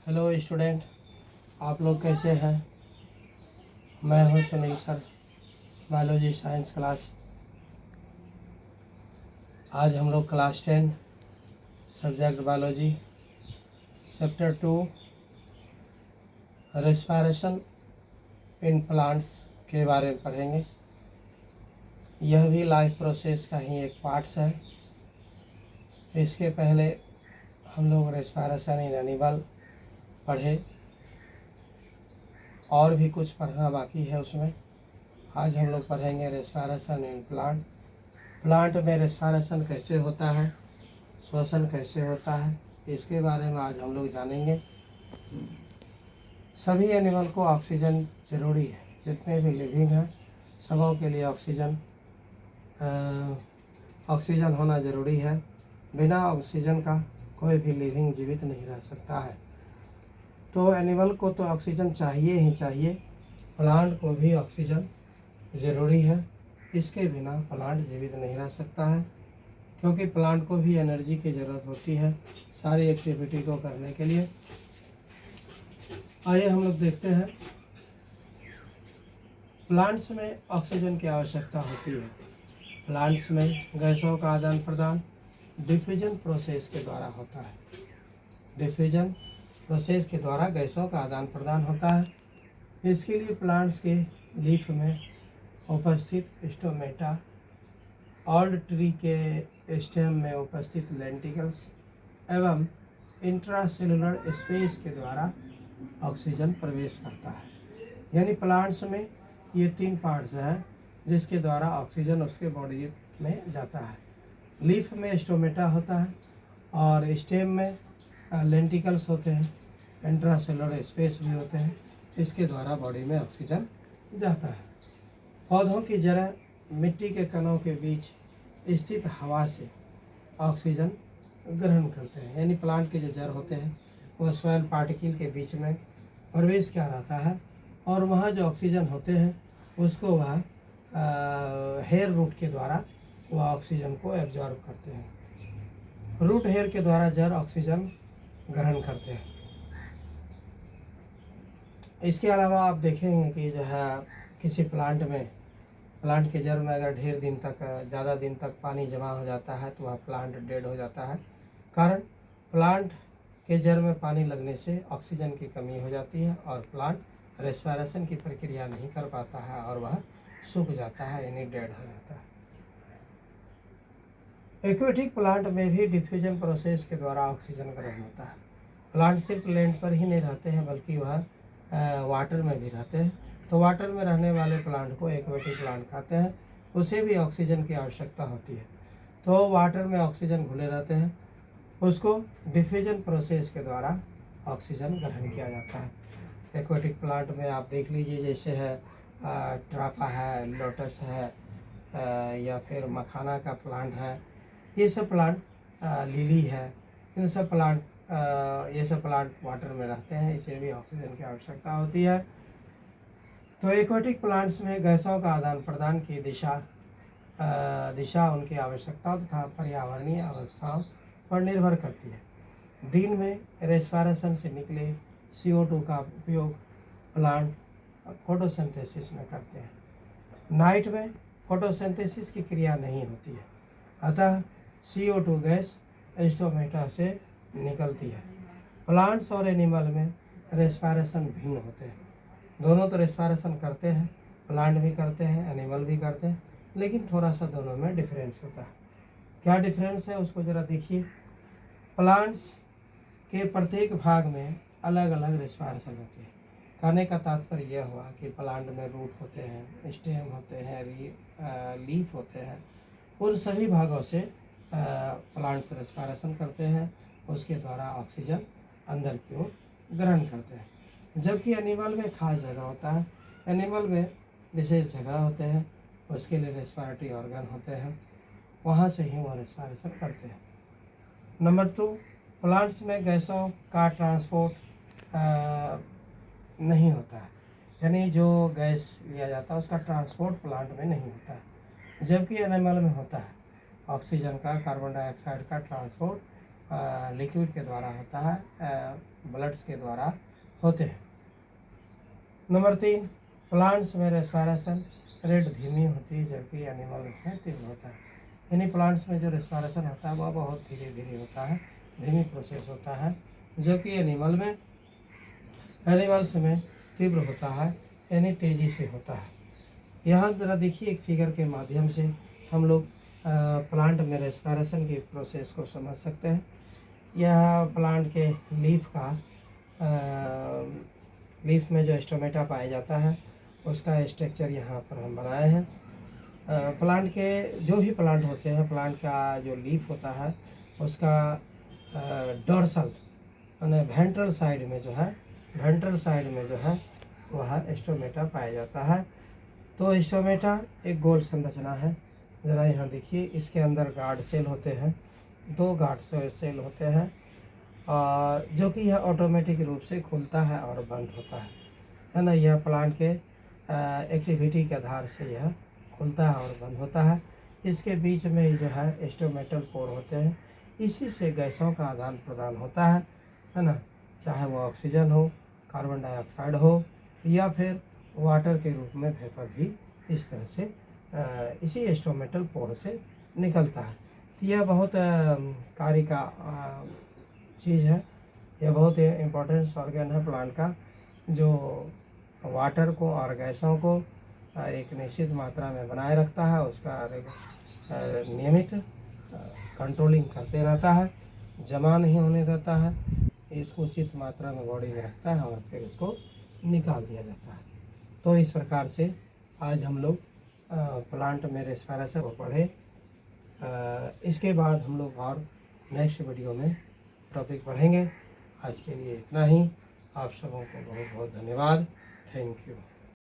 Hello student, आप लोग कैसे हैं। मैं हूं Sunil sir, biology science class. आज हम लोग class 10 subject biology chapter 2 respiration in plants के बारे में पढ़ेंगे। यह भी लाइफ प्रोसेस का ही एक पार्ट्स है। इसके पहले हम लोग रेस्पिरेशन इन एनिमल पढ़े और भी कुछ पढ़ना बाकी है उसमें। आज हम लोग पढ़ेंगे रेस्पिरेशन इन प्लांट। प्लांट में रेस्पिरेशन कैसे होता है, श्वसन कैसे होता है, इसके बारे में आज हम लोग जानेंगे। सभी एनिमल को ऑक्सीजन ज़रूरी है। जितने भी लिविंग हैं सबों के लिए ऑक्सीजन होना ज़रूरी है। बिना ऑक्सीजन का कोई भी लिविंग जीवित नहीं रह सकता है। तो एनिमल को तो ऑक्सीजन चाहिए ही चाहिए, प्लांट को भी ऑक्सीजन ज़रूरी है। इसके बिना प्लांट जीवित नहीं रह सकता है, क्योंकि प्लांट को भी एनर्जी की ज़रूरत होती है सारी एक्टिविटी को करने के लिए। आइए हम लोग देखते हैं। प्लांट्स में ऑक्सीजन की आवश्यकता होती है। प्लांट्स में गैसों का आदान प्रदान डिफ्यूजन प्रोसेस के द्वारा होता है। डिफ्यूजन प्रोसेस के द्वारा गैसों का आदान प्रदान होता है। इसके लिए प्लांट्स के लीफ में उपस्थित स्टोमेटा, ऑल्ड ट्री के स्टेम में उपस्थित लेंटिकल्स एवं इंट्रासेलुलर स्पेस के द्वारा ऑक्सीजन प्रवेश करता है। यानी प्लांट्स में ये 3 पार्ट्स हैं जिसके द्वारा ऑक्सीजन उसके बॉडी में जाता है। लीफ में स्टोमेटा होता है और स्टेम में लेंटिकल्स होते हैं, इंट्रासेलुलर स्पेस भी होते हैं। इसके द्वारा बॉडी में ऑक्सीजन जाता है। पौधों की जड़ें मिट्टी के कणों के बीच स्थित हवा से ऑक्सीजन ग्रहण करते हैं। यानी प्लांट के जो जड़ होते हैं वो सॉइल पार्टिकल के बीच में प्रवेश किया रहता है और वहाँ जो ऑक्सीजन होते हैं उसको वह हेयर रूट के द्वारा वह ऑक्सीजन को एब्जॉर्ब करते हैं। रूट हेयर के द्वारा जड़ ऑक्सीजन ग्रहण करते हैं। इसके अलावा आप देखेंगे कि जो है किसी प्लांट के जड़ में अगर ढेर दिन तक, ज़्यादा दिन तक पानी जमा हो जाता है तो वह प्लांट डेड हो जाता है। कारण प्लांट के जड़ में पानी लगने से ऑक्सीजन की कमी हो जाती है और प्लांट रेस्पिरेशन की प्रक्रिया नहीं कर पाता है और वह सूख जाता है, यानी डेड हो जाता है। एक्वेटिक प्लांट में भी डिफ्यूजन प्रोसेस के द्वारा ऑक्सीजन ग्रहण होता है। प्लांट सिर्फ लैंड पर ही नहीं रहते हैं बल्कि वह वाटर में भी रहते हैं। तो वाटर में रहने वाले प्लांट को एक्वेटिक प्लांट कहते हैं। उसे भी ऑक्सीजन की आवश्यकता होती है। तो वाटर में ऑक्सीजन घुले रहते हैं, उसको डिफ्यूजन प्रोसेस के द्वारा ऑक्सीजन ग्रहण किया जाता है। एक्वेटिक प्लांट में आप देख लीजिए, जैसे है ट्राफा है, लोटस है, या फिर मखाना का प्लांट है। ये सब प्लांट, लिली है, इन सब प्लांट, ये सब प्लांट वाटर में रहते हैं। इसे भी ऑक्सीजन की आवश्यकता होती है। तो एक्वेटिक प्लांट्स में गैसों का आदान प्रदान की दिशा उनकी आवश्यकताओं तथा पर्यावरणीय अवस्थाओं पर निर्भर करती है। दिन में रेस्पिरेशन से निकले CO2 का उपयोग प्लांट फोटोसिंथेसिस में करते हैं। नाइट में फोटोसिंथेसिस की क्रिया नहीं होती है, अतः CO2 गैस स्टोमेटा से निकलती है। प्लांट्स और एनिमल में रेस्पिरेशन भिन्न होते हैं। दोनों तो रेस्पिरेशन करते हैं, प्लांट भी करते हैं, एनिमल भी करते हैं, लेकिन थोड़ा सा दोनों में डिफरेंस होता है। क्या डिफरेंस है उसको ज़रा देखिए। प्लांट्स के प्रत्येक भाग में अलग अलग रेस्पिरेशन होती है। कहने का तात्पर्य यह हुआ कि प्लांट में रूट होते हैं, स्टेम होते हैं, लीफ होते हैं। उन सभी भागों से प्लांट्स रेस्पिरेशन करते हैं, उसके द्वारा ऑक्सीजन अंदर की ओर ग्रहण करते हैं। जबकि एनिमल में खास जगह होता है। एनिमल में विशेष जगह होते हैं, उसके लिए रेस्पिरेटरी ऑर्गन होते हैं, वहाँ से ही वो रेस्पिरेशन करते हैं। नंबर 2, प्लांट्स में गैसों का ट्रांसपोर्ट नहीं होता है। यानी जो गैस लिया जाता है उसका ट्रांसपोर्ट प्लांट में नहीं होता है, जबकि एनिमल में होता है। ऑक्सीजन का, कार्बन डाइऑक्साइड का ट्रांसपोर्ट लिक्विड के द्वारा होता है, ब्लड्स के द्वारा होते हैं। नंबर 3, प्लांट्स में रेस्पिरेशन रेट धीमी होती है जबकि एनिमल में तीव्र होता है। यानी प्लांट्स में जो रेस्पिरेशन होता है वह बहुत धीरे धीरे होता है, धीमी प्रोसेस होता है, जो कि एनिमल्स में तीव्र होता है, यानी तेज़ी से होता है। यहाँ ज़रा देखिए एक फिगर के माध्यम से हम लोग प्लांट में रेस्पिरेशन की प्रोसेस को समझ सकते हैं। यह प्लांट के लीफ में जो स्टोमेटा पाया जाता है उसका स्ट्रक्चर यहाँ पर हम बनाए हैं। प्लांट के जो भी प्लांट होते हैं, प्लांट का जो लीफ होता है उसका डोर्सल यानी वेंट्रल साइड में जो है वह स्टोमेटा पाया जाता है। तो स्टोमेटा एक गोल संरचना है। ज़रा यहाँ देखिए, इसके अंदर गार्ड सेल होते हैं, 2 गार्ड सेल होते हैं, जो कि यह ऑटोमेटिक रूप से खुलता है और बंद होता है ना। यह प्लांट के एक्टिविटी के आधार से यह खुलता है और बंद होता है। इसके बीच में जो है स्टोमेटल पोर होते हैं, इसी से गैसों का आदान प्रदान होता है ना। चाहे वो ऑक्सीजन हो, कार्बन डाइऑक्साइड हो या फिर वाटर के रूप में वेपर भी इस तरह से इसी स्टोमेटल पोर से निकलता है। यह बहुत कार्य का चीज़ है। यह बहुत इम्पोर्टेंट ऑर्गन है प्लांट का, जो वाटर को और गैसों को एक निश्चित मात्रा में बनाए रखता है, उसका नियमित कंट्रोलिंग करते रहता है, जमा नहीं होने देता है, इसको उचित मात्रा में बॉडी में रखता है और फिर इसको निकाल दिया जाता है। तो इस प्रकार से आज हम लोग प्लांट में रेस्पिरेशन को पढ़े। इसके बाद हम लोग और नेक्स्ट वीडियो में टॉपिक पढ़ेंगे। आज के लिए इतना ही। आप सबों को बहुत बहुत धन्यवाद। Thank you.